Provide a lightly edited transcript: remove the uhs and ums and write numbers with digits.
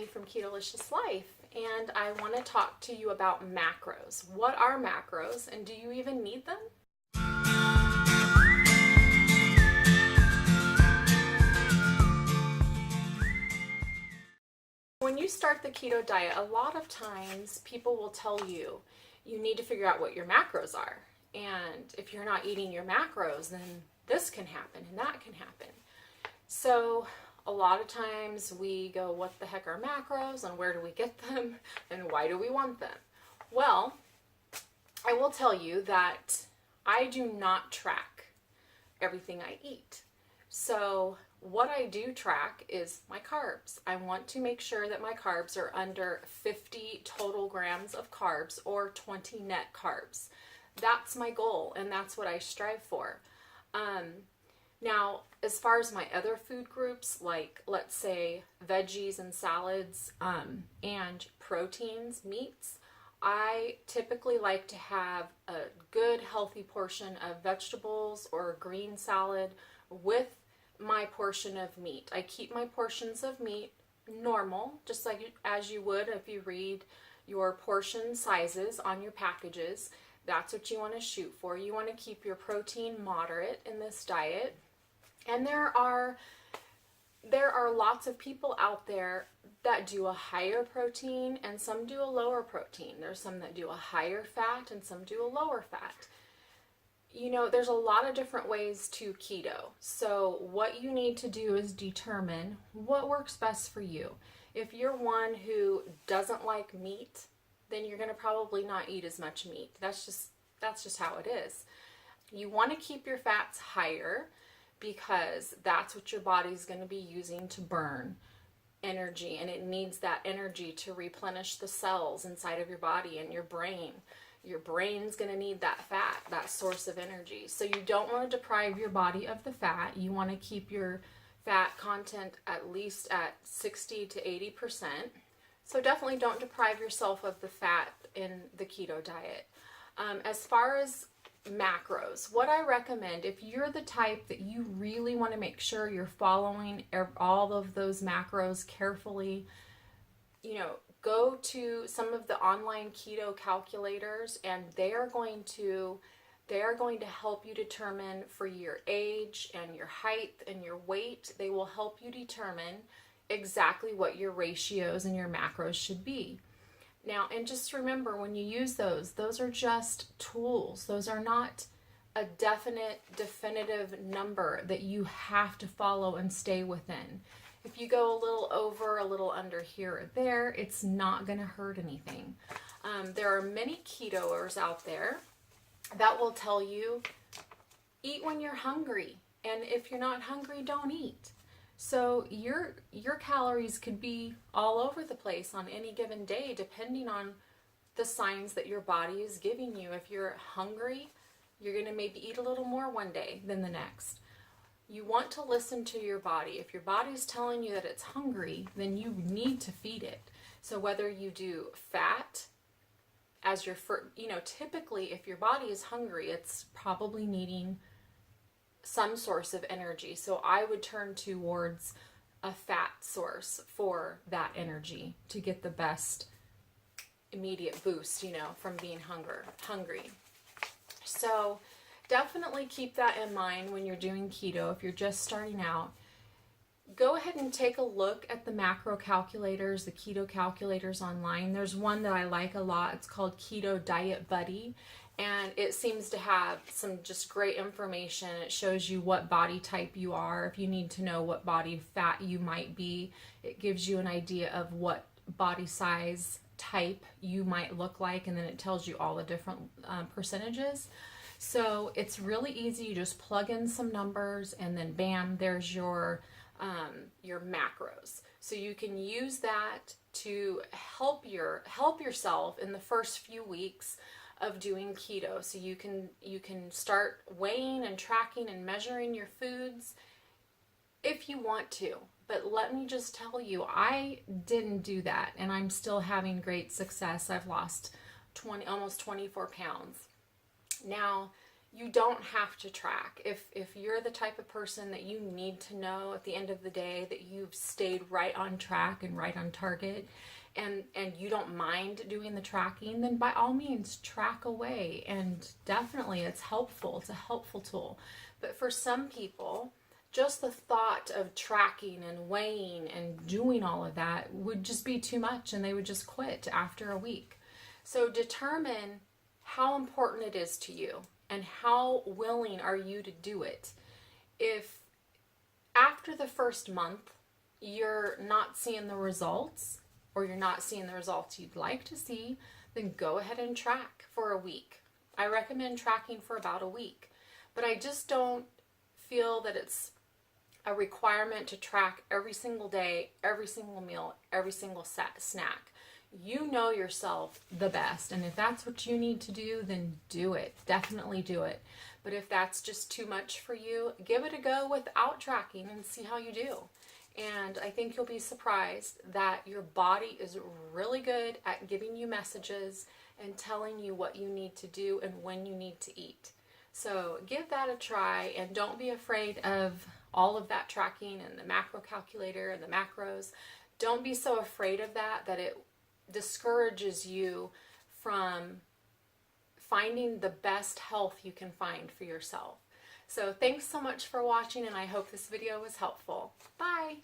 from Ketolicious Life, and I want to talk to you about macros. What are macros, and do you even need them? When you start the keto diet, a lot of times people will tell you you need to figure out what your macros are. And if you're not eating your macros, then this can happen and that can happen. So a lot of times we go, what the heck are macros and where do we get them and why do we want them? Well, I will tell you that I do not track everything I eat. So what I do track is my carbs. I want to make sure that my carbs are under 50 total grams of carbs or 20 net carbs. That's my goal, and that's what I strive for. Now, as far as my other food groups, like let's say veggies and salads and proteins, meats, I typically like to have a good healthy portion of vegetables or green salad with my portion of meat. I keep my portions of meat normal, just like as you would if you read your portion sizes on your packages. That's what you want to shoot for. You want to keep your protein moderate in this diet. And there are lots of people out there that do a higher protein and some do a lower protein. There's some that do a higher fat and some do a lower fat. You know, there's a lot of different ways to keto. So what you need to do is determine what works best for you. If you're one who doesn't like meat, then you're going to probably not eat as much meat. That's just how it is. You want to keep your fats higher because that's what your body's going to be using to burn energy, and it needs that energy to replenish the cells inside of your body and your brain. Your brain's going to need that fat, that source of energy. So you don't want to deprive your body of the fat. You want to keep your fat content at least at 60 to 80%. So definitely don't deprive yourself of the fat in the keto diet. As far as macros, what I recommend, if you're the type that you really want to make sure you're following all of those macros carefully, go to some of the online keto calculators, and they are going to help you determine for your age and your height and your weight. They will help you determine exactly what your ratios and your macros should be. Now, and just remember, when you use those are just tools. Those are not a definitive number that you have to follow and stay within. If you go a little over, a little under here or there, it's not going to hurt anything. There are many ketoers out there that will tell you, eat when you're hungry. And if you're not hungry, don't eat. So your calories could be all over the place on any given day, depending on the signs that your body is giving you. If you're hungry, you're going to maybe eat a little more one day than the next. You want to listen to your body. If your body's telling you that it's hungry, then you need to feed it. So whether you do fat as your typically if your body is hungry, it's probably needing some source of energy. So I would turn towards a fat source for that energy to get the best immediate boost, from being hungry. So definitely keep that in mind when you're doing keto. If you're just starting out, go ahead and take a look at the macro calculators, the keto calculators online. There's one that I like a lot. It's called Keto Diet Buddy. And it seems to have some just great information. It shows you what body type you are. If you need to know what body fat you might be, it gives you an idea of what body size type you might look like, and then it tells you all the different percentages. So it's really easy. You just plug in some numbers, and then bam, there's your macros. So you can use that to help yourself in the first few weeks of doing keto. So you can start weighing and tracking and measuring your foods if you want to. But let me just tell you, I didn't do that, and I'm still having great success. I've lost almost 24 pounds. Now, You don't have to track. If you're the type of person that you need to know at the end of the day that you've stayed right on track and right on target, and you don't mind doing the tracking, then by all means track away. And definitely it's helpful. It's a helpful tool. But for some people, just the thought of tracking and weighing and doing all of that would just be too much, and they would just quit after a week. So determine how important it is to you and how willing are you to do it. If after the first month you're not seeing the results, or you're not seeing the results you'd like to see, then go ahead and track for a week. I recommend tracking for about a week, but I just don't feel that it's a requirement to track every single day, every single meal, every single snack. You know yourself the best, and if that's what you need to do, then do it. Definitely do it. But if that's just too much for you, give it a go without tracking and see how you do. And I think you'll be surprised that your body is really good at giving you messages and telling you what you need to do and when you need to eat. So give that a try, and don't be afraid of all of that tracking and the macro calculator and the macros. Don't be so afraid of that it discourages you from finding the best health you can find for yourself. So thanks so much for watching, and I hope this video was helpful. Bye!